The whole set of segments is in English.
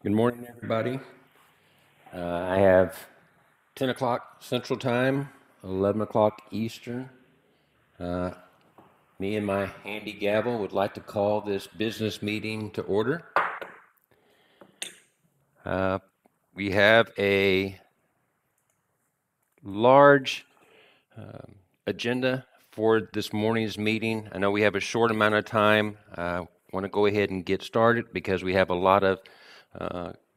Good morning, everybody. I have 10 o'clock Central Time, 11 o'clock Eastern. Me and my handy gavel would like to call this business meeting to order. We have a large agenda for this morning's meeting. I know we have a short amount of time. I want to go ahead and get started because we have a lot of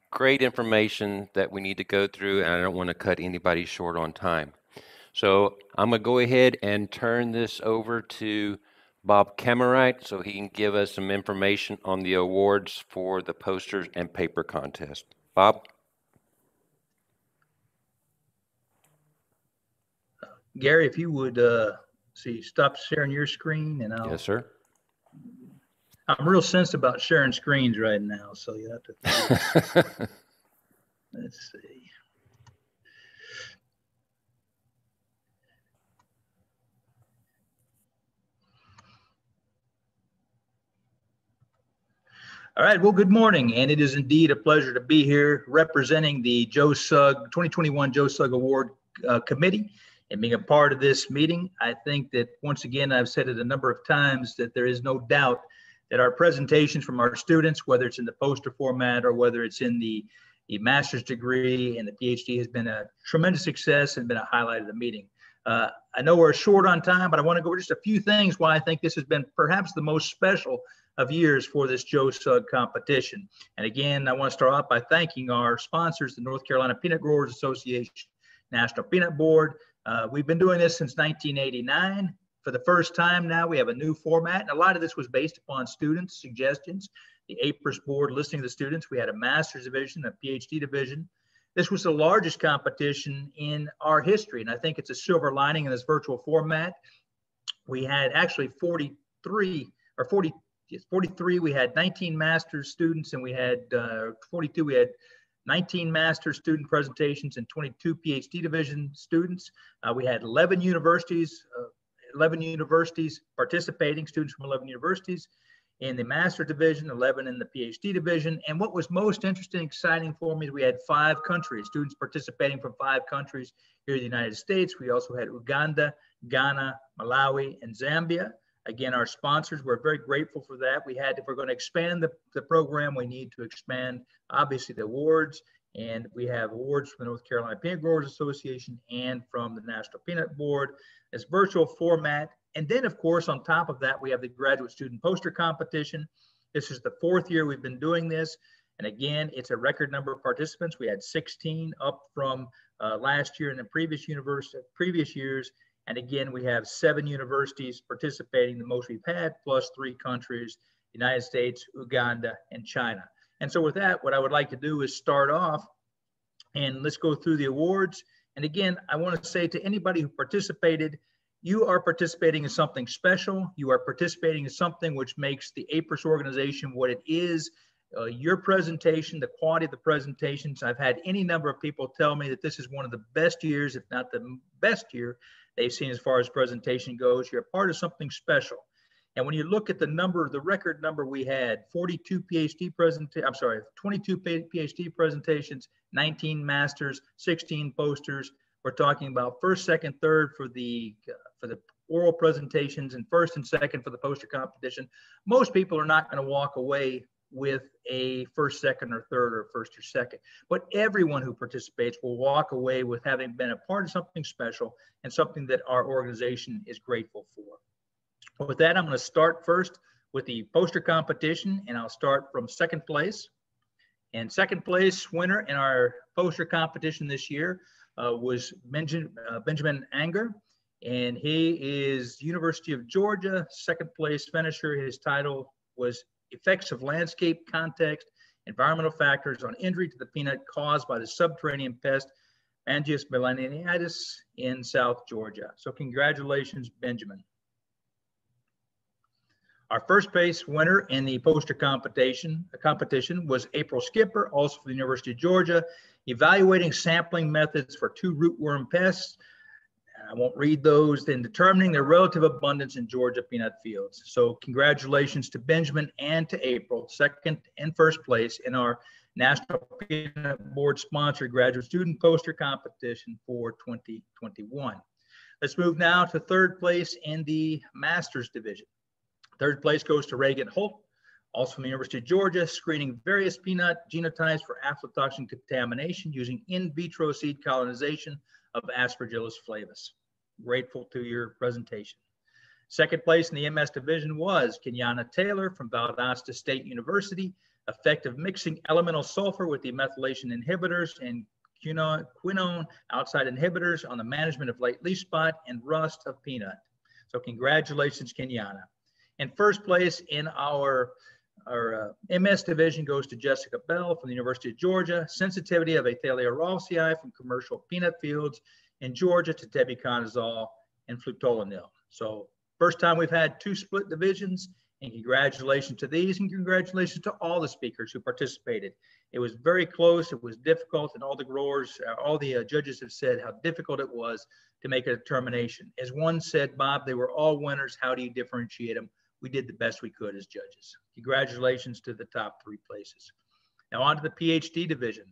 great information that we need to go through, and I don't want to cut anybody short on time. So I'm going to go ahead and turn this over to Bob Camerite so he can give us some information on the awards for the posters and paper contest. Bob? Gary, if you would stop sharing your screen, and I'll. Yes, sir. I'm real sensitive about sharing screens right now, so you have to. Let's see. All right, well, good morning, and it is indeed a pleasure to be here representing the Joe Sugg 2021 Joe Sugg Award Committee and being a part of this meeting. I think that once again, I've said it a number of times that there is no doubt that our presentations from our students, whether it's in the poster format or whether it's in the master's degree and the PhD, has been a tremendous success and been a highlight of the meeting. I know we're short on time, but I want to go over just a few things why I think this has been perhaps the most special of years for this Joe Sugg competition. And again, I want to start off by thanking our sponsors, the North Carolina Peanut Growers Association, National Peanut Board. We've been doing this since 1989. For the first time now, we have a new format. And a lot of this was based upon students' suggestions. The APRES board listening to the students. We had a master's division, a PhD division. This was the largest competition in our history. And I think it's a silver lining in this virtual format. We had actually 43. We had 19 master's students, and we had 42. We had 19 master's student presentations and 22 PhD division students. We had 11 universities participating, students from 11 universities in the master division, 11 in the PhD division. And what was most interesting, exciting for me, is we had 5 countries, students participating from 5 countries here in the United States. We also had Uganda, Ghana, Malawi, and Zambia. Again, our sponsors, we're very grateful for that. If we're going to expand the program, we need to expand, obviously, the awards. And we have awards from the North Carolina Peanut Growers Association and from the National Peanut Board. This virtual format. And then, of course, on top of that, we have the graduate student poster competition. This is the 4th year we've been doing this. And again, it's a record number of participants. We had 16 up from last year and the previous years. And again, we have 7 universities participating, the most we've had, plus 3 countries, United States, Uganda, and China. And so with that, what I would like to do is start off and let's go through the awards. And again, I want to say to anybody who participated, you are participating in something special. You are participating in something which makes the APRES organization what it is. Your presentation, the quality of the presentations, I've had any number of people tell me that this is one of the best years, if not the best year, they've seen as far as presentation goes. You're a part of something special. And when you look at the record number we had, 22 PhD presentations, 19 masters, 16 posters. We're talking about first, second, third for the oral presentations and first and second for the poster competition. Most people are not going to walk away with a first, second, or third, or first or second. But everyone who participates will walk away with having been a part of something special and something that our organization is grateful for. With that, I'm going to start first with the poster competition, and I'll start from second place. And second place winner in our poster competition this year was Benjamin Anger, and he is University of Georgia, second place finisher. His title was Effects of Landscape Context, Environmental Factors on Injury to the Peanut Caused by the Subterranean Pest Angius melanitis in South Georgia. So congratulations, Benjamin. Our first place winner in the poster competition was April Skipper, also from the University of Georgia, evaluating sampling methods for 2 rootworm pests. I won't read those, in determining their relative abundance in Georgia peanut fields. So congratulations to Benjamin and to April, second and first place in our National Peanut Board sponsored graduate student poster competition for 2021. Let's move now to third place in the Masters division. Third place goes to Reagan Holt, also from the University of Georgia, screening various peanut genotypes for aflatoxin contamination using in vitro seed colonization of Aspergillus flavus. Grateful to your presentation. Second place in the MS division was Kenyana Taylor from Valdosta State University, effective mixing elemental sulfur with the methylation inhibitors and quinone outside inhibitors on the management of late leaf spot and rust of peanut. So congratulations, Kenyana. And first place in our MS division goes to Jessica Bell from the University of Georgia, sensitivity of Athalia ralphsii from commercial peanut fields in Georgia to tebuconazole and flutolenil. So first time we've had two split divisions, and congratulations to these, and congratulations to all the speakers who participated. It was very close, it was difficult, and all the growers, all the judges have said how difficult it was to make a determination. As one said, Bob, they were all winners. How do you differentiate them? We did the best we could as judges. Congratulations to the top three places. Now on to the PhD division.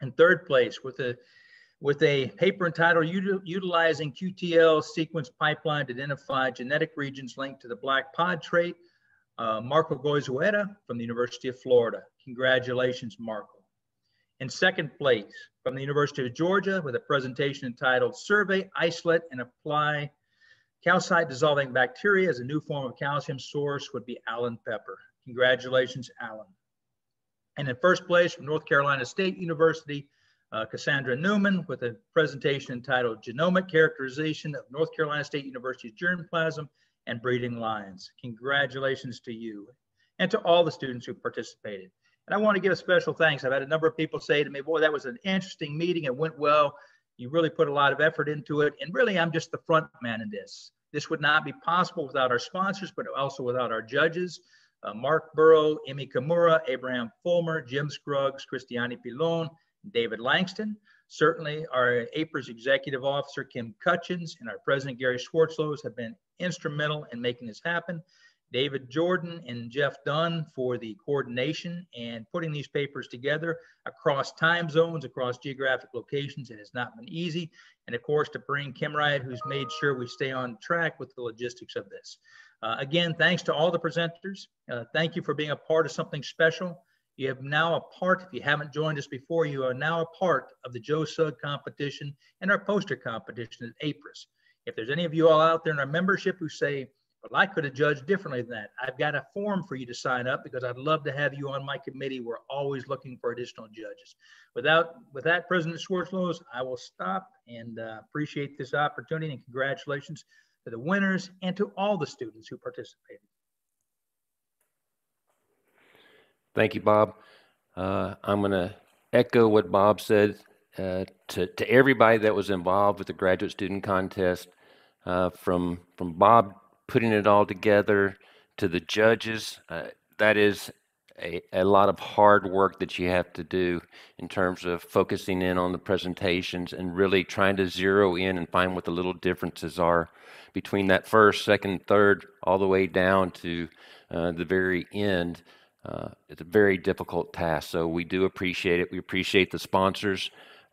In third place with a paper entitled Utilizing QTL Sequence Pipeline to Identify Genetic Regions Linked to the Black Pod Trait, Marco Goizueta from the University of Florida. Congratulations, Marco. In second place from the University of Georgia with a presentation entitled Survey, Isolate, and Apply Calcite Dissolving Bacteria as a New Form of Calcium Source would be Alan Pepper. Congratulations, Alan. And in first place from North Carolina State University, Cassandra Newman with a presentation entitled Genomic Characterization of North Carolina State University's Germplasm and Breeding Lions. Congratulations to you and to all the students who participated. And I want to give a special thanks. I've had a number of people say to me, boy, that was an interesting meeting. It went well. You really put a lot of effort into it. And really, I'm just the front man in this. This would not be possible without our sponsors, but also without our judges, Mark Burrow, Emi Kimura, Abraham Fulmer, Jim Scruggs, Christiane Pilon, David Langston, certainly our APRES Executive Officer, Kim Cutchins, and our President, Gary Schwartzlows, have been instrumental in making this happen. David Jordan and Jeff Dunn for the coordination and putting these papers together across time zones, across geographic locations. It has not been easy. And of course, to bring Kim Wright, who's made sure we stay on track with the logistics of this. Again, thanks to all the presenters. Thank you for being a part of something special. You have now a part, if you haven't joined us before, you are now a part of the Joe Sugg competition and our poster competition at APRES. If there's any of you all out there in our membership who say, well, I could have judged differently than that, I've got a form for you to sign up because I'd love to have you on my committee. We're always looking for additional judges. With that, President Schwartzlows, I will stop and appreciate this opportunity, and congratulations to the winners and to all the students who participated. Thank you, Bob. I'm going to echo what Bob said to everybody that was involved with the graduate student contest, from Bob putting it all together to the judges. That is a lot of hard work that you have to do in terms of focusing in on the presentations and really trying to zero in and find what the little differences are between that first, second, third, all the way down to the very end. It's a very difficult task, so we do appreciate it. We appreciate the sponsors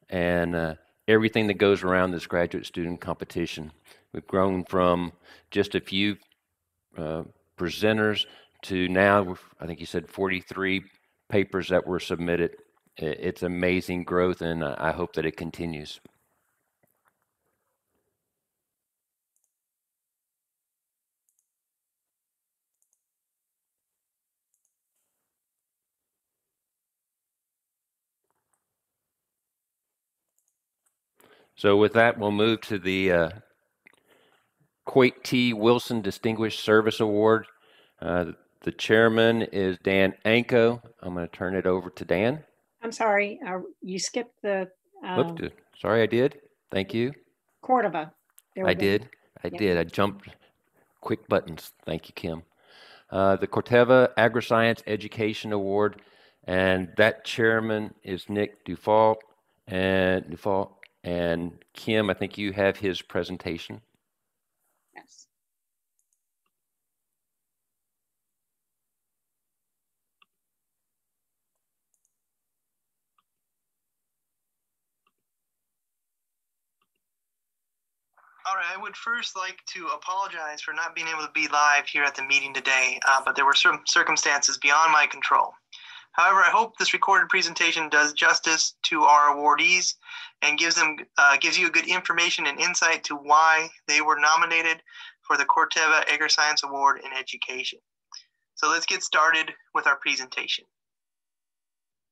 and everything that goes around this graduate student competition. We've grown from just a few presenters to now, I think you said 43 papers that were submitted. It's amazing growth, and I hope that it continues. So with that, we'll move to the Coit T. Wilson Distinguished Service Award. The chairman is Dan Anko. I'm going to turn it over to Dan. I'm sorry, you skipped the. Sorry, I did. Thank you. Corteva. I did. I jumped quick buttons. Thank you, Kim. The Corteva Agroscience Education Award, and that chairman is Nick Dufault. And Kim, I think you have his presentation. Yes. All right, I would first like to apologize for not being able to be live here at the meeting today, but there were some circumstances beyond my control. However, I hope this recorded presentation does justice to our awardees and gives you a good information and insight to why they were nominated for the Corteva Agroscience Award in Education. So let's get started with our presentation.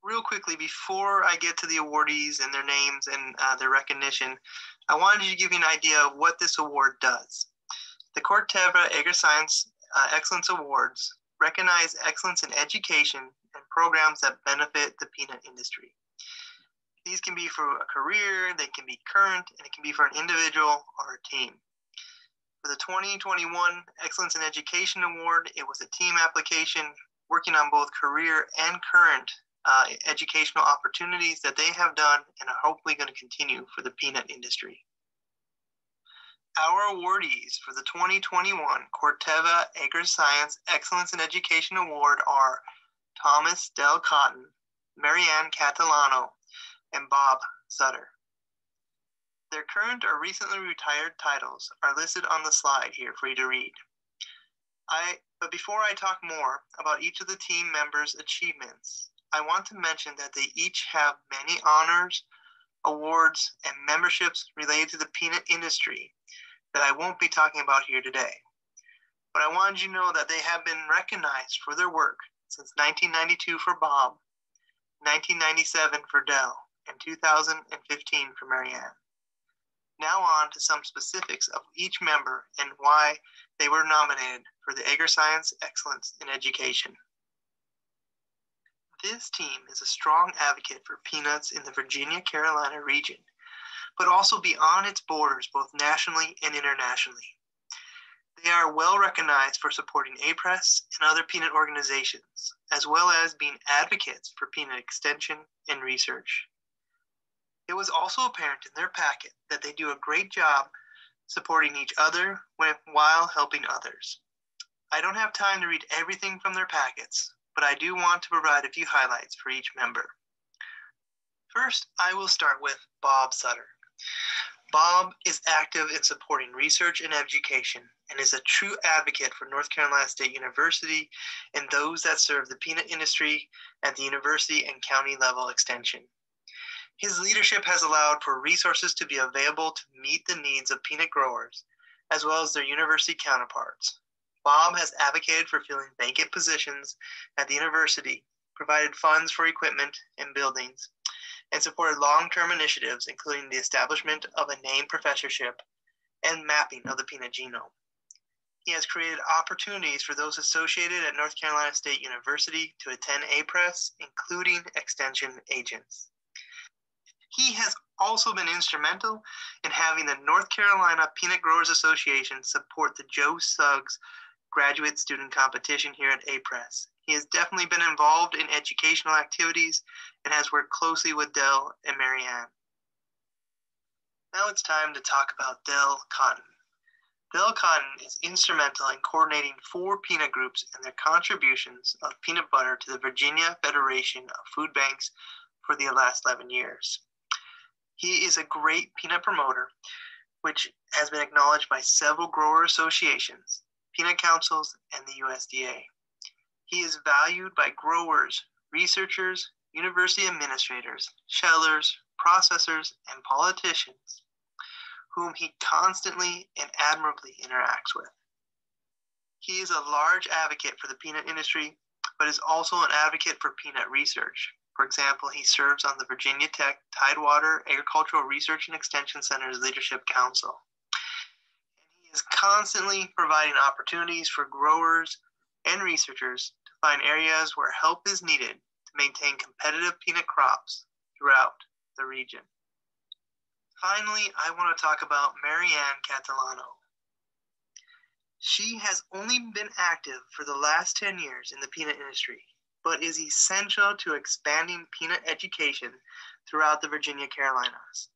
Real quickly, before I get to the awardees and their names and their recognition, I wanted to give you an idea of what this award does. The Corteva Agroscience Excellence Awards recognize excellence in education and programs that benefit the peanut industry. These can be for a career, they can be current, and it can be for an individual or a team. For the 2021 Excellence in Education Award, it was a team application working on both career and current educational opportunities that they have done and are hopefully going to continue for the peanut industry. Our awardees for the 2021 Corteva Agroscience Excellence in Education Award are Thomas Dell Cotton, Marianne Catalano, and Bob Sutter. Their current or recently retired titles are listed on the slide here for you to read. But before I talk more about each of the team members' achievements, I want to mention that they each have many honors, awards, and memberships related to the peanut industry that I won't be talking about here today. But I wanted you to know that they have been recognized for their work since 1992 for Bob, 1997 for Dell, and 2015 for Marianne. Now on to some specifics of each member and why they were nominated for the Agroscience Excellence in Education. This team is a strong advocate for peanuts in the Virginia-Carolina region, but also beyond its borders, both nationally and internationally. They are well recognized for supporting APRES and other peanut organizations, as well as being advocates for peanut extension and research. It was also apparent in their packet that they do a great job supporting each other while helping others. I don't have time to read everything from their packets, but I do want to provide a few highlights for each member. First, I will start with Bob Sutter. Bob is active in supporting research and education and is a true advocate for North Carolina State University and those that serve the peanut industry at the university and county level extension. His leadership has allowed for resources to be available to meet the needs of peanut growers, as well as their university counterparts. Bob has advocated for filling vacant positions at the university, provided funds for equipment and buildings, and supported long-term initiatives, including the establishment of a named professorship and mapping of the peanut genome. He has created opportunities for those associated at North Carolina State University to attend APRES, including extension agents. He has also been instrumental in having the North Carolina Peanut Growers Association support the Joe Suggs graduate student competition here at APRES. He has definitely been involved in educational activities and has worked closely with Dell and Marianne. Now it's time to talk about Dell Cotton. Dell Cotton is instrumental in coordinating 4 peanut groups and their contributions of peanut butter to the Virginia Federation of Food Banks for the last 11 years. He is a great peanut promoter, which has been acknowledged by several grower associations, peanut councils, and the USDA. He is valued by growers, researchers, university administrators, shellers, processors, and politicians, whom he constantly and admirably interacts with. He is a large advocate for the peanut industry, but is also an advocate for peanut research. For example, he serves on the Virginia Tech Tidewater Agricultural Research and Extension Center's Leadership Council. And he is constantly providing opportunities for growers and researchers to find areas where help is needed to maintain competitive peanut crops throughout the region. Finally, I want to talk about Marianne Catalano. She has only been active for the last 10 years in the peanut industry, but is essential to expanding peanut education throughout the Virginia Carolinas.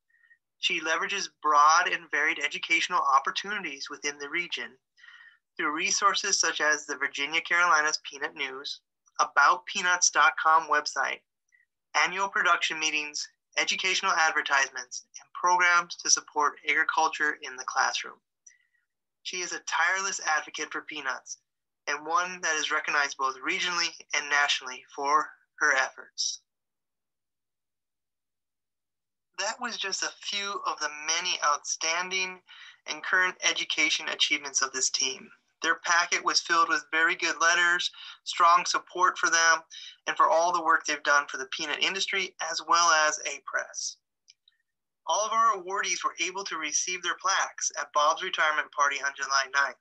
She leverages broad and varied educational opportunities within the region through resources such as the Virginia Carolinas Peanut News, AboutPeanuts.com website, annual production meetings, educational advertisements, and programs to support agriculture in the classroom. She is a tireless advocate for peanuts and one that is recognized both regionally and nationally for her efforts. That was just a few of the many outstanding and current education achievements of this team. Their packet was filled with very good letters, strong support for them, and for all the work they've done for the peanut industry, as well as APRES. All of our awardees were able to receive their plaques at Bob's retirement party on July 9th.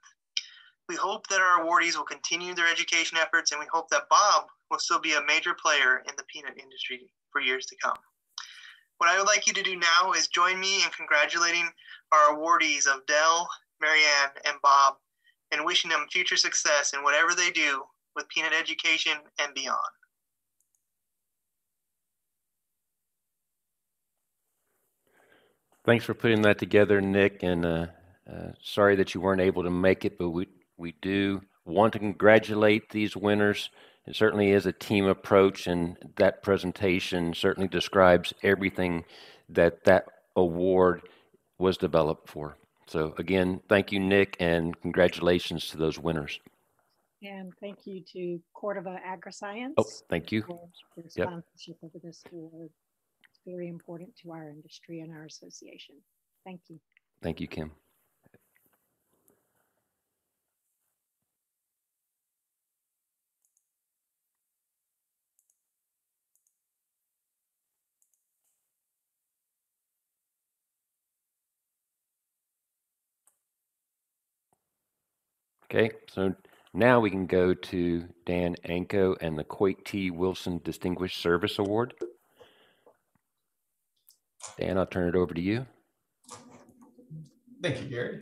We hope that our awardees will continue their education efforts, and we hope that Bob will still be a major player in the peanut industry for years to come. What I would like you to do now is join me in congratulating our awardees of Dell, Marianne, and Bob, and wishing them future success in whatever they do with peanut education and beyond. Thanks for putting that together, Nick, and sorry that you weren't able to make it, but we do want to congratulate these winners. It certainly is a team approach, and that presentation certainly describes everything that that award was developed for. So again, thank you, Nick, and congratulations to those winners. And thank you to Corteva Agroscience. Oh, thank you. For the sponsorship of this award. It's very important to our industry and our association. Thank you. Thank you, Kim. Okay, so now we can go to Dan Anko and the Coit T. Wilson Distinguished Service Award. Dan, I'll turn it over to you. Thank you, Gary.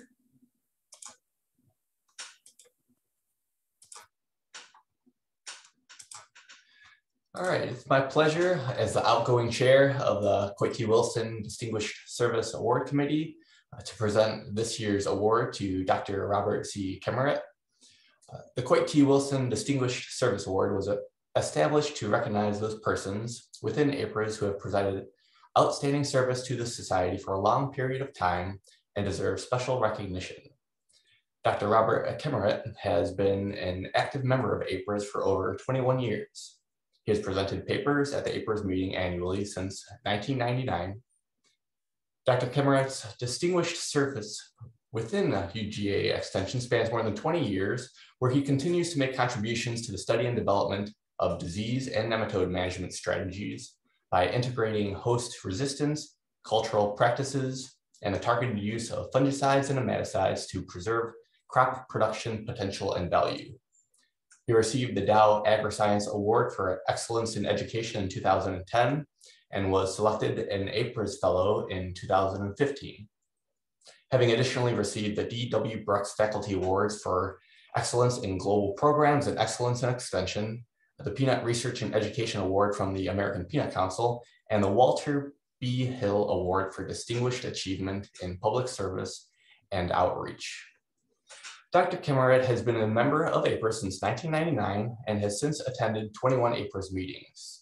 All right, it's my pleasure as the outgoing chair of the Coit T. Wilson Distinguished Service Award Committee to present this year's award to Dr. Robert C. Kemmeret. The Coit T. Wilson Distinguished Service Award was established to recognize those persons within APRES who have provided outstanding service to the society for a long period of time and deserve special recognition. Dr. Robert Kemmeret has been an active member of APRES for over 21 years. He has presented papers at the APRES meeting annually since 1999. Dr. Kemmeret's distinguished service within the UGA extension spans more than 20 years, where he continues to make contributions to the study and development of disease and nematode management strategies by integrating host resistance, cultural practices, and the targeted use of fungicides and nematicides to preserve crop production potential and value. He received the Dell Agroscience Award for Excellence in Education in 2010 and was selected an APRES Fellow in 2015. Having additionally received the D.W. Brooks Faculty Awards for Excellence in Global Programs and Excellence in Extension, the Peanut Research and Education Award from the American Peanut Council, and the Walter B. Hill Award for Distinguished Achievement in Public Service and Outreach. Dr. Kemmeret has been a member of APRES since 1999 and has since attended 21 APRES meetings.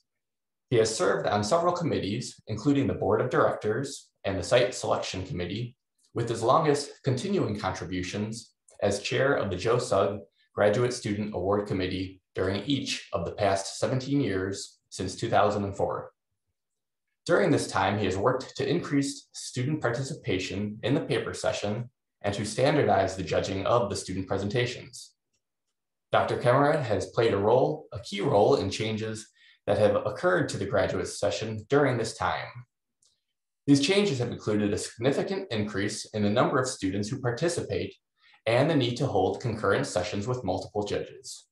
He has served on several committees, including the Board of Directors and the Site Selection Committee, with his longest continuing contributions as chair of the Joe Sugg Graduate Student Award Committee during each of the past 17 years since 2004. During this time, he has worked to increase student participation in the paper session and to standardize the judging of the student presentations. Dr. Kemmeret has played a key role in changes that have occurred to the graduate session during this time. These changes have included a significant increase in the number of students who participate and the need to hold concurrent sessions with multiple judges.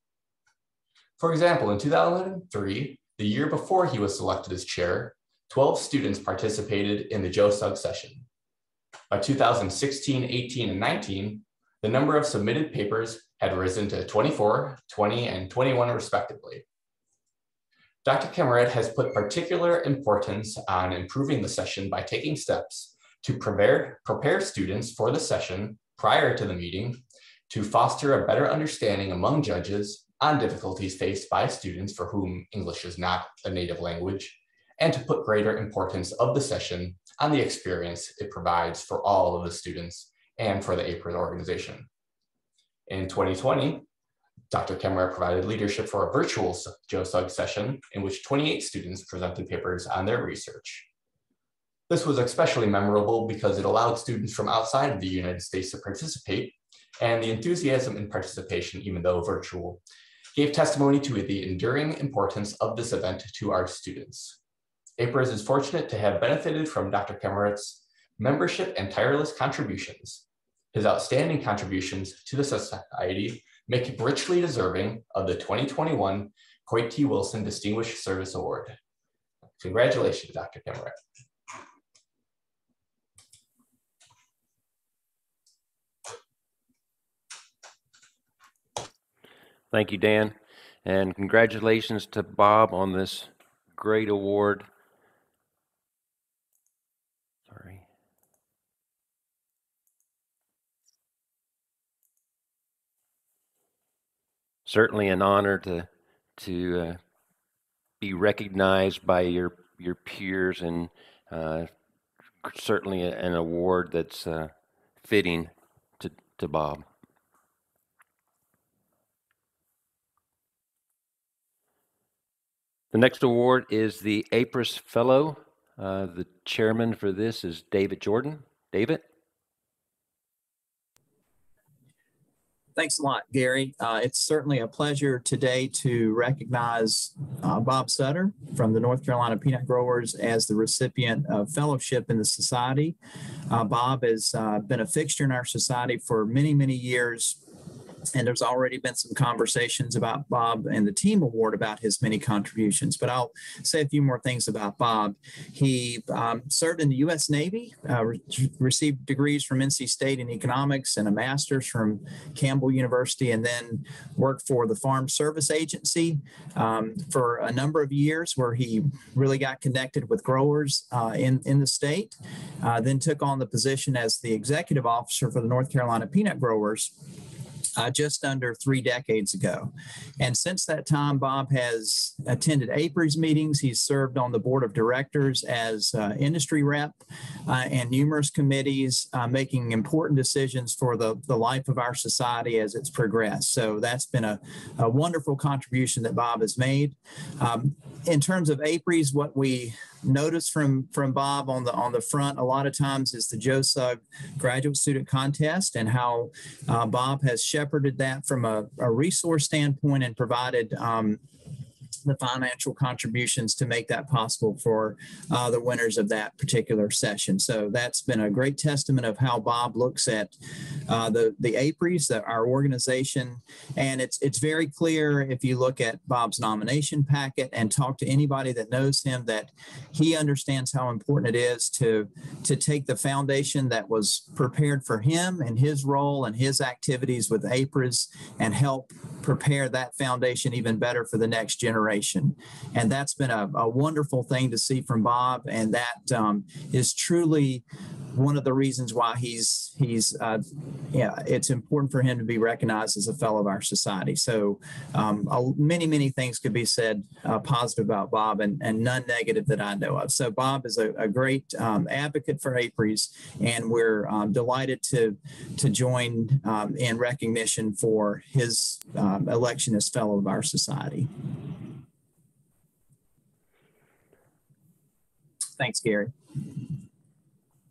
For example, in 2003, the year before he was selected as chair, 12 students participated in the Joe Sugg session. By 2016, 18, and 19, the number of submitted papers had risen to 24, 20, and 21 respectively. Dr. Kemmeret has put particular importance on improving the session by taking steps to prepare students for the session prior to the meeting, to foster a better understanding among judges on difficulties faced by students for whom English is not a native language, and to put greater importance of the session on the experience it provides for all of the students and for the APRES organization. In 2020, Dr. Kemmerer provided leadership for a virtual JOSUG session in which 28 students presented papers on their research. This was especially memorable because it allowed students from outside of the United States to participate, and the enthusiasm in participation, even though virtual, gave testimony to the enduring importance of this event to our students. APRES is fortunate to have benefited from Dr. Kemmerer's membership and tireless contributions. His outstanding contributions to the society make him richly deserving of the 2021 Coit T. Wilson Distinguished Service Award. Congratulations, Dr. Kemmerer. Thank you, Dan, and congratulations to Bob on this great award. Sorry. Certainly an honor to be recognized by your peers, and certainly an award that's fitting to Bob. The next award is the APRES Fellow. The chairman for this is David Jordan. David? Thanks a lot, Gary. It's certainly a pleasure today to recognize Bob Sutter from the North Carolina Peanut Growers as the recipient of fellowship in the society. Bob has been a fixture in our society for many, many years. And there's already been some conversations about Bob and the team award about his many contributions, but I'll say a few more things about Bob. He served in the U.S. Navy, received degrees from NC State in economics and a master's from Campbell University, and then worked for the Farm Service Agency for a number of years, where he really got connected with growers in the state. Then took on the position as the executive officer for the North Carolina Peanut Growers just under 3 decades ago. And since that time, Bob has attended APRES meetings. He's served on the board of directors as industry rep and numerous committees, making important decisions for the life of our society as it's progressed. So that's been a wonderful contribution that Bob has made. In terms of APRES, what we notice from Bob on the front a lot of times is the JOSUG graduate student contest, and how Bob has shepherded that from a resource standpoint and provided the financial contributions to make that possible for the winners of that particular session. So that's been a great testament of how Bob looks at the APRES, our organization. And it's very clear if you look at Bob's nomination packet and talk to anybody that knows him, that he understands how important it is to take the foundation that was prepared for him and his role and his activities with APRES and help prepare that foundation even better for the next generation. And that's been a wonderful thing to see from Bob. And that is truly one of the reasons why it's important for him to be recognized as a fellow of our society. So many things could be said positive about Bob, and none negative that I know of. So Bob is a great advocate for APRES, and we're delighted to join in recognition for his election as fellow of our society. Thanks, Gary.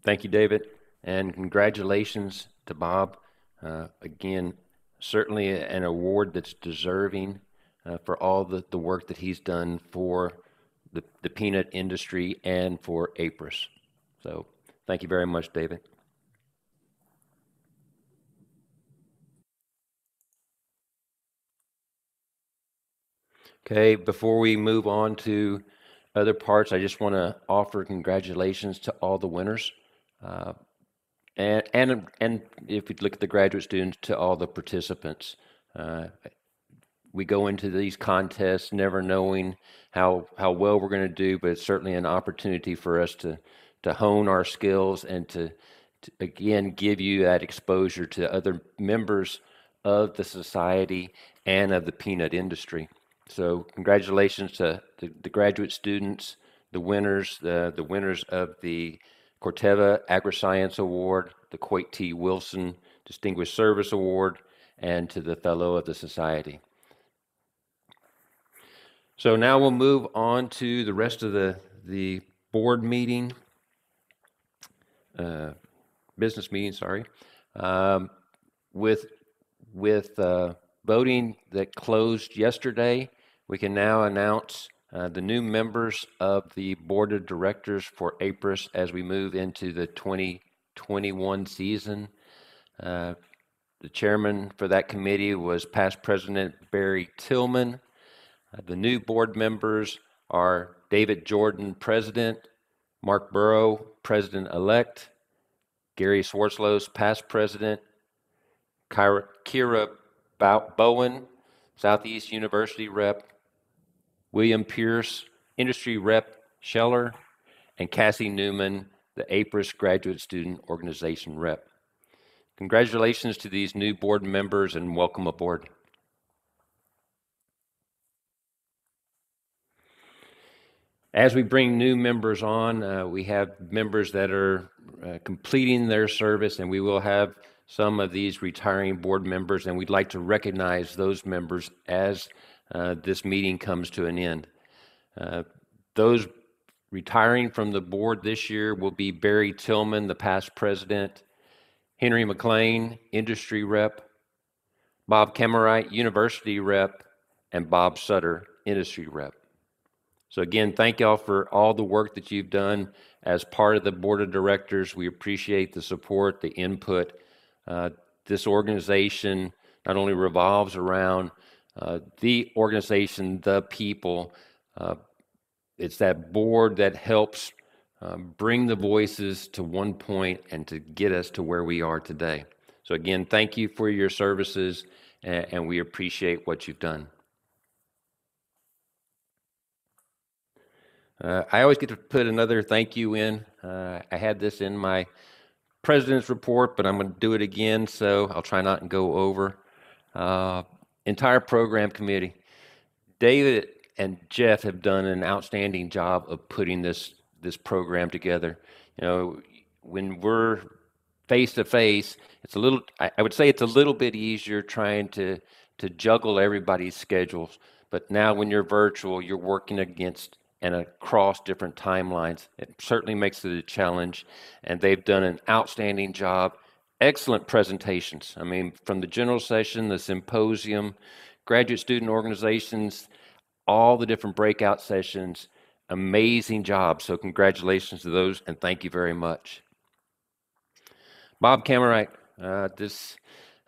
Thank you, David, and congratulations to Bob. Again, certainly an award that's deserving for all the work that he's done for the peanut industry and for APRES. So thank you very much, David. Okay, before we move on to other parts, I just want to offer congratulations to all the winners. And if you look at the graduate students, to all the participants. We go into these contests never knowing how well we're going to do, but it's certainly an opportunity for us to hone our skills and to again give you that exposure to other members of the society and of the peanut industry. So congratulations to the graduate students, the winners of the Corteva Agroscience Award, the Coit T. Wilson Distinguished Service Award, and to the Fellow of the Society. So now we'll move on to the rest of the board meeting, business meeting, sorry. With voting that closed yesterday, we can now announce the new members of the board of directors for APRES as we move into the 2021 season. The chairman for that committee was past President Barry Tillman. The new board members are David Jordan, President, Mark Burrow, President-elect, Gary Swartzlos, past President, Kira Bowen, Southeast University Rep, William Pierce, Industry Rep Scheller, and Cassie Newman, the APRES Graduate Student Organization Rep. Congratulations to these new board members and welcome aboard. As we bring new members on, we have members that are completing their service, and we will have some of these retiring board members, and we'd like to recognize those members as this meeting comes to an end. Those retiring from the board this year will be Barry Tillman, the past president, Henry McLean, industry rep, Bob Kemmerite, university rep, and Bob Sutter, industry rep. So again, thank y'all for all the work that you've done as part of the board of directors. We appreciate the support, the input. This organization not only revolves around the organization, the people, it's that board that helps bring the voices to one point and to get us to where we are today. So again, thank you for your services, and we appreciate what you've done. I always get to put another thank you in. I had this in my president's report, but I'm going to do it again, so I'll try not to go over. Entire program committee. David and Jeff have done an outstanding job of putting this program together. You know, when we're face to face, it's a little, I would say it's a little bit easier trying to juggle everybody's schedules. But now when you're virtual, you're working against and across different timelines. It certainly makes it a challenge, and they've done an outstanding job. Excellent presentations. I mean, from the general session, the symposium, graduate student organizations, all the different breakout sessions, amazing job. So congratulations to those, and thank you very much. Bob Kemmerite,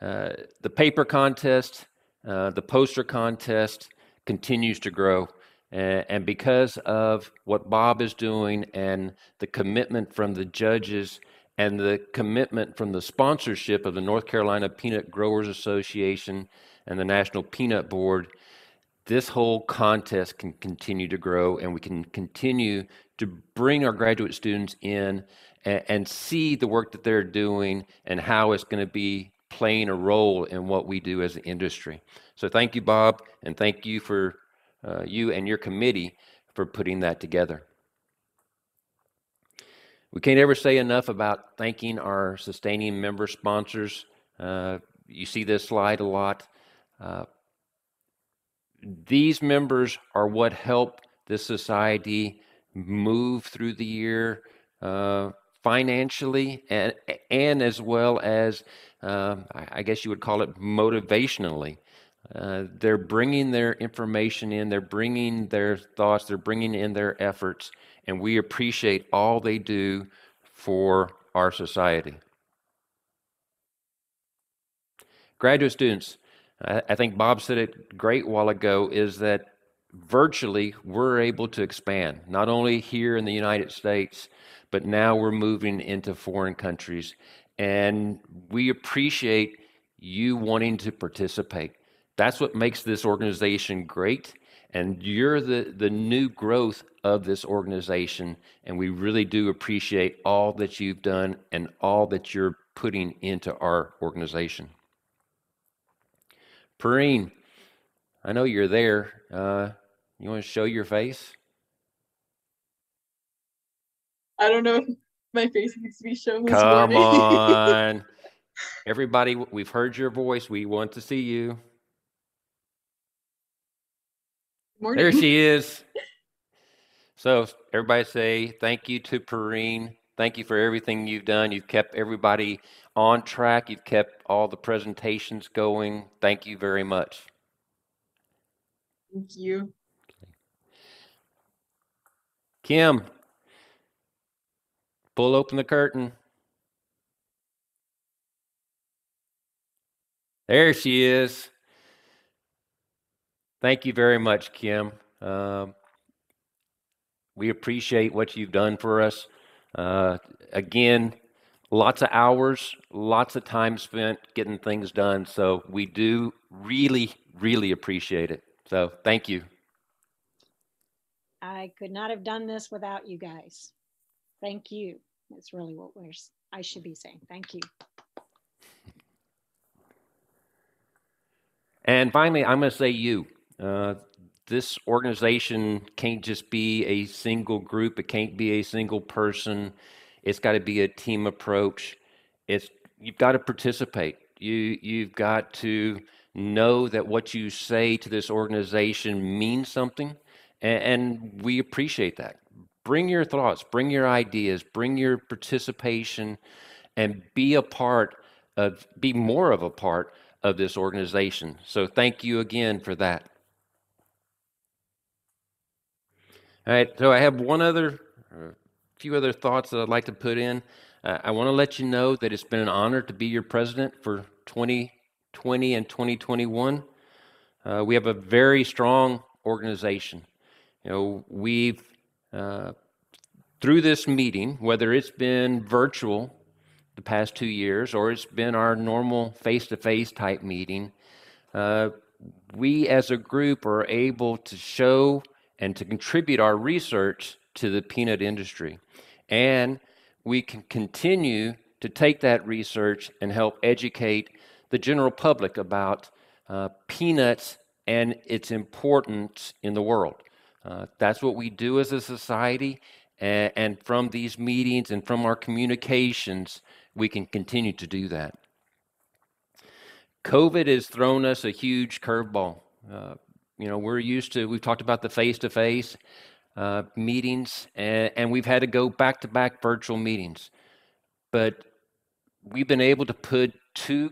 the paper contest, the poster contest continues to grow. And because of what Bob is doing and the commitment from the judges and the commitment from the sponsorship of the North Carolina Peanut Growers Association and the National Peanut Board, this whole contest can continue to grow, and we can continue to bring our graduate students in and see the work that they're doing and how it's going to be playing a role in what we do as an industry. So thank you, Bob, and thank you for you and your committee for putting that together. We can't ever say enough about thanking our sustaining member sponsors. You see this slide a lot. These members are what help this society move through the year financially and as well as, I guess you would call it motivationally. They're bringing their information in, they're bringing their thoughts, they're bringing in their efforts, and we appreciate all they do for our society. Graduate students, I think Bob said it great a while ago, is that virtually we're able to expand, not only here in the United States, but now we're moving into foreign countries. And we appreciate you wanting to participate. That's what makes this organization great. And you're the new growth of this organization. And we really do appreciate all that you've done and all that you're putting into our organization. Perrine, I know you're there. You want to show your face? I don't know if my face needs to be shown this Come morning. on. Everybody, we've heard your voice. We want to see you. Morning. There she is. So everybody say thank you to Perrine. Thank you for everything you've done. You've kept everybody on track. You've kept all the presentations going. Thank you very much. Thank you. Kim, pull open the curtain. There she is. Thank you very much, Kim. We appreciate what you've done for us. Again, lots of hours, lots of time spent getting things done. So we do really, really appreciate it. So thank you. I could not have done this without you guys. Thank you. That's really what I should be saying. Thank you. And finally, I'm going to say you. This organization can't just be a single group. It can't be a single person. It's got to be a team approach. You've got to participate. You've got to know that what you say to this organization means something, and we appreciate that. Bring your thoughts, bring your ideas, bring your participation, and be more of a part of this organization. So thank you again for that. All right, so I have a few other thoughts that I'd like to put in. I want to let you know that it's been an honor to be your president for 2020 and 2021. We have a very strong organization. You know, we've through this meeting, whether it's been virtual the past 2 years or it's been our normal face-to-face type meeting, we as a group are able to show and to contribute our research to the peanut industry. And we can continue to take that research and help educate the general public about peanuts and its importance in the world. That's what we do as a society, and from these meetings and from our communications, we can continue to do that. COVID has thrown us a huge curveball. We've talked about the face-to-face meetings, and we've had to go back-to-back virtual meetings. But we've been able to put two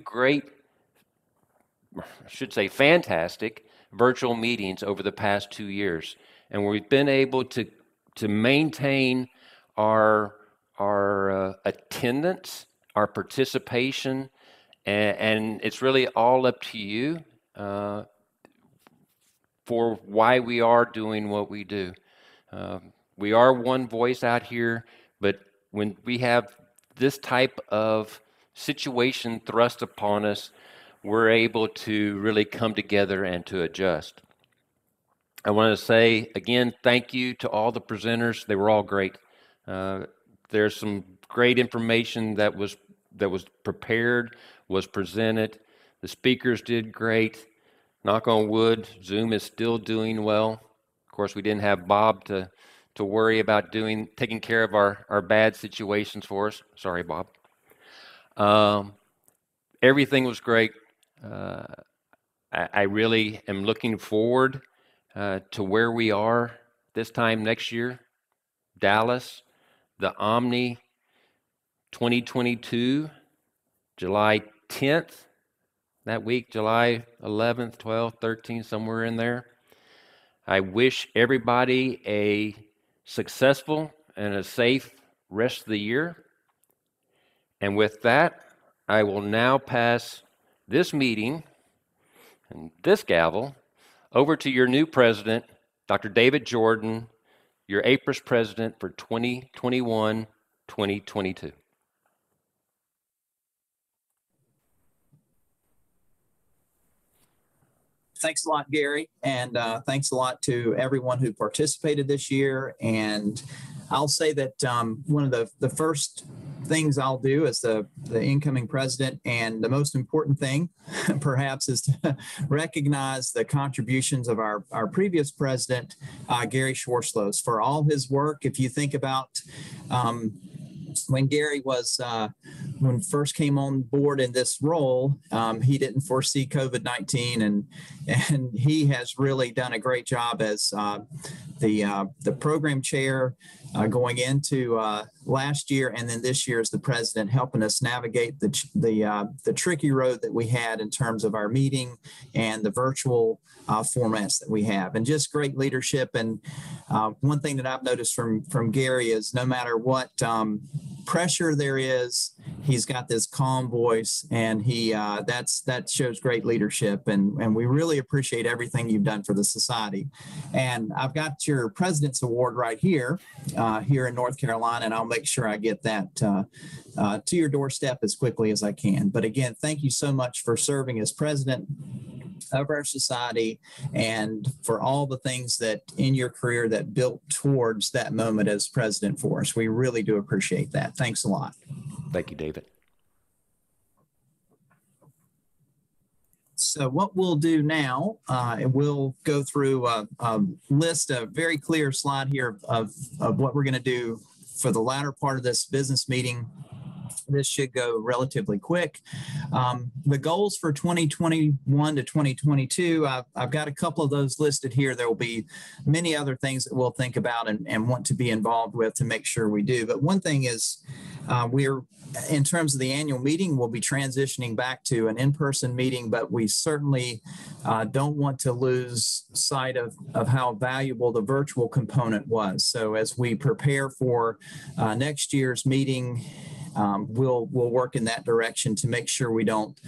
fantastic virtual meetings over the past 2 years. And we've been able to maintain our attendance, our participation, and it's really all up to you for why we are doing what we do. We are one voice out here, but when we have this type of situation thrust upon us, we're able to really come together and to adjust. I want to say again, thank you to all the presenters. They were all great. There's some great information that was prepared, was presented. The speakers did great. Knock on wood, Zoom is still doing well. Of course, we didn't have Bob to worry about taking care of our bad situations for us. Sorry, Bob. Everything was great. I really am looking forward to where we are this time next year. Dallas, the Omni 2022, July 10th. That week, July 11th, 12th, 13th, somewhere in there. I wish everybody a successful and a safe rest of the year. And with that, I will now pass this meeting and this gavel over to your new president, Dr. David Jordan, your APRES president for 2021-2022. Thanks a lot, Gary, and thanks a lot to everyone who participated this year. And I'll say that one of the first things I'll do as the incoming president. And the most important thing, perhaps, is to recognize the contributions of our previous president, Gary Schwarzlos, for all his work. If you think about when Gary was, when first came on board in this role, he didn't foresee COVID-19, and he has really done a great job as the program chair going into last year, and then this year as the president, helping us navigate the tricky road that we had in terms of our meeting and the virtual formats that we have, and just great leadership. And one thing that I've noticed from Gary is no matter what pressure there is, he's got this calm voice, and that shows great leadership, and we really appreciate everything you've done for the society. And I've got your President's Award right here in North Carolina, and I'll make sure I get that to your doorstep as quickly as I can. But again, thank you so much for serving as president of our society, and for all the things that in your career that built towards that moment as president for us. We really do appreciate that. Thanks a lot. Thank you, David. So what we'll do now, we'll go through a list, a very clear slide here of what we're going to do for the latter part of this business meeting. This should go relatively quick. The goals for 2021 to 2022, I've got a couple of those listed here. There will be many other things that we'll think about and want to be involved with to make sure we do. But one thing is we're, in terms of the annual meeting, we'll be transitioning back to an in-person meeting, but we certainly don't want to lose sight of how valuable the virtual component was. So as we prepare for next year's meeting, we'll work in that direction to make sure we don't,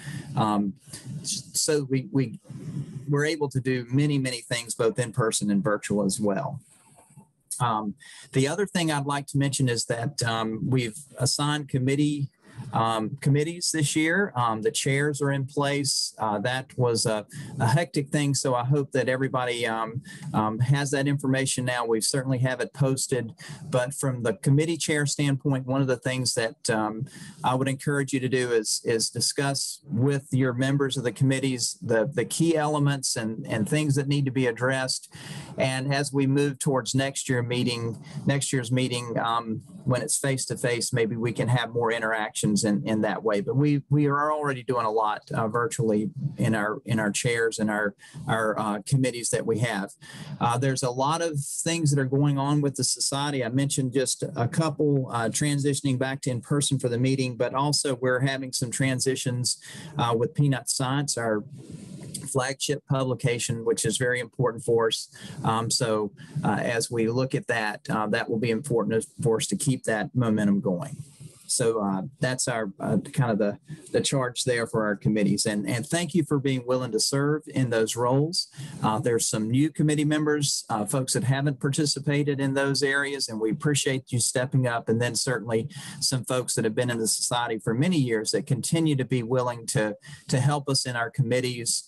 so we're able to do many things both in person and virtual as well. The other thing I'd like to mention is that we've assigned committees this year. The chairs are in place. That was a hectic thing, so I hope that everybody has that information now. We certainly have it posted, but from the committee chair standpoint, one of the things that I would encourage you to do is discuss with your members of the committees the key elements and things that need to be addressed. And as we move towards next year's meeting, when it's face-to-face, maybe we can have more interactions in that way. But we are already doing a lot virtually in our chairs and our committees that we have. There's a lot of things that are going on with the society. I mentioned just a couple, transitioning back to in-person for the meeting, but also we're having some transitions with Peanut Science, our flagship publication, which is very important for us. So as we look at that, that will be important for us to keep that momentum going. So that's our kind of the charge there for our committees. And thank you for being willing to serve in those roles. There's some new committee members, folks that haven't participated in those areas, and we appreciate you stepping up. And then certainly some folks that have been in the society for many years that continue to be willing to help us in our committees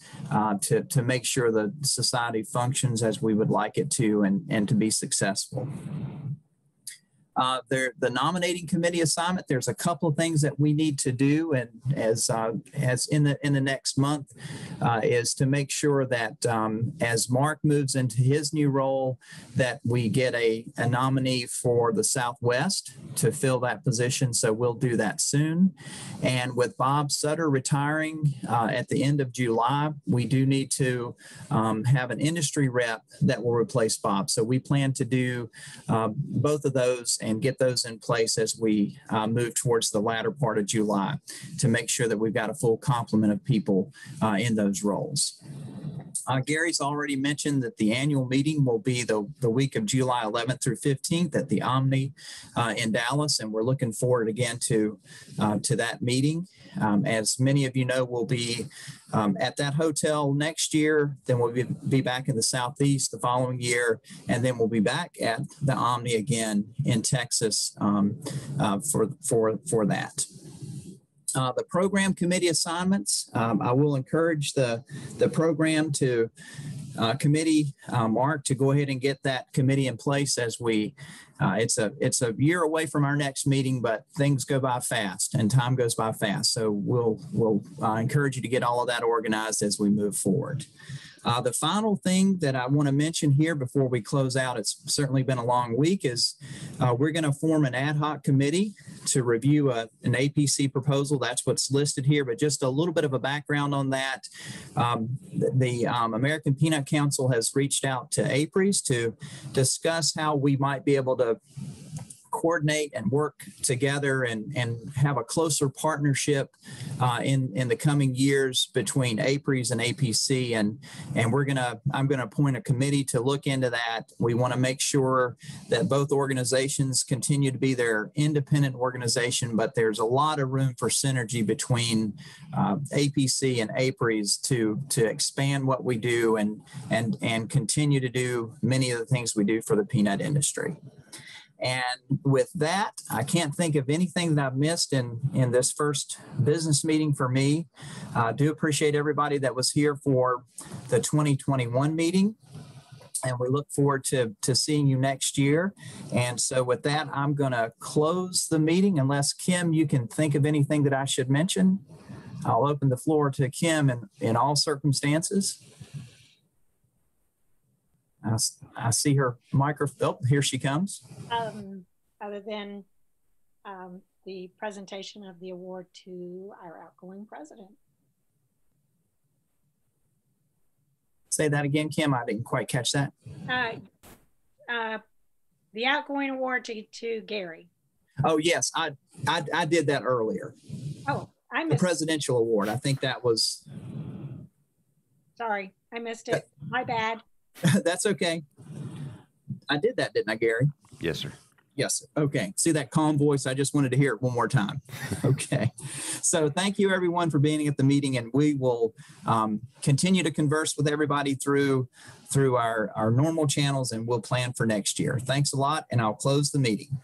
to make sure the society functions as we would like it to and to be successful. The nominating committee assignment, there's a couple of things that we need to do, and as in the next month, is to make sure that as Mark moves into his new role, that we get a nominee for the Southwest to fill that position. So we'll do that soon. And with Bob Sutter retiring at the end of July, we do need to have an industry rep that will replace Bob. So we plan to do both of those and get those in place as we move towards the latter part of July to make sure that we've got a full complement of people in those roles. Gary's already mentioned that the annual meeting will be the week of July 11th through 15th at the Omni in Dallas, and we're looking forward again to that meeting. As many of you know, we'll be at that hotel next year, then we'll be back in the Southeast the following year, and then we'll be back at the Omni again in Texas for that. The program committee assignments, I will encourage the program to committee, Mark, to go ahead and get that committee in place as we, it's a year away from our next meeting, but things go by fast and time goes by fast. So we'll encourage you to get all of that organized as we move forward. The final thing that I want to mention here before we close out, it's certainly been a long week, is we're going to form an ad hoc committee to review an APC proposal. That's what's listed here, but just a little bit of a background on that. The American Peanut Council has reached out to APRES to discuss how we might be able to coordinate and work together and have a closer partnership in the coming years between APRES and APC. And I'm gonna appoint a committee to look into that. We want to make sure that both organizations continue to be their independent organization, but there's a lot of room for synergy between APC and APRES to expand what we do and continue to do many of the things we do for the peanut industry. And with that, I can't think of anything that I've missed in this first business meeting for me. I do appreciate everybody that was here for the 2021 meeting. And we look forward to seeing you next year. And so with that, I'm going to close the meeting unless, Kim, you can think of anything that I should mention. I'll open the floor to Kim in all circumstances. I see her microphone. Oh, here she comes. Other than the presentation of the award to our outgoing president. Say that again, Kim. I didn't quite catch that. The outgoing award to Gary. Oh, yes. I did that earlier. Oh, I missed the presidential award. I think that was. Sorry, I missed it. My bad. That's okay. I did that, didn't I, Gary? Yes, sir. Yes. Okay. See that calm voice? I just wanted to hear it one more time. Okay. So thank you, everyone, for being at the meeting, and we will continue to converse with everybody through our normal channels, and we'll plan for next year. Thanks a lot, and I'll close the meeting.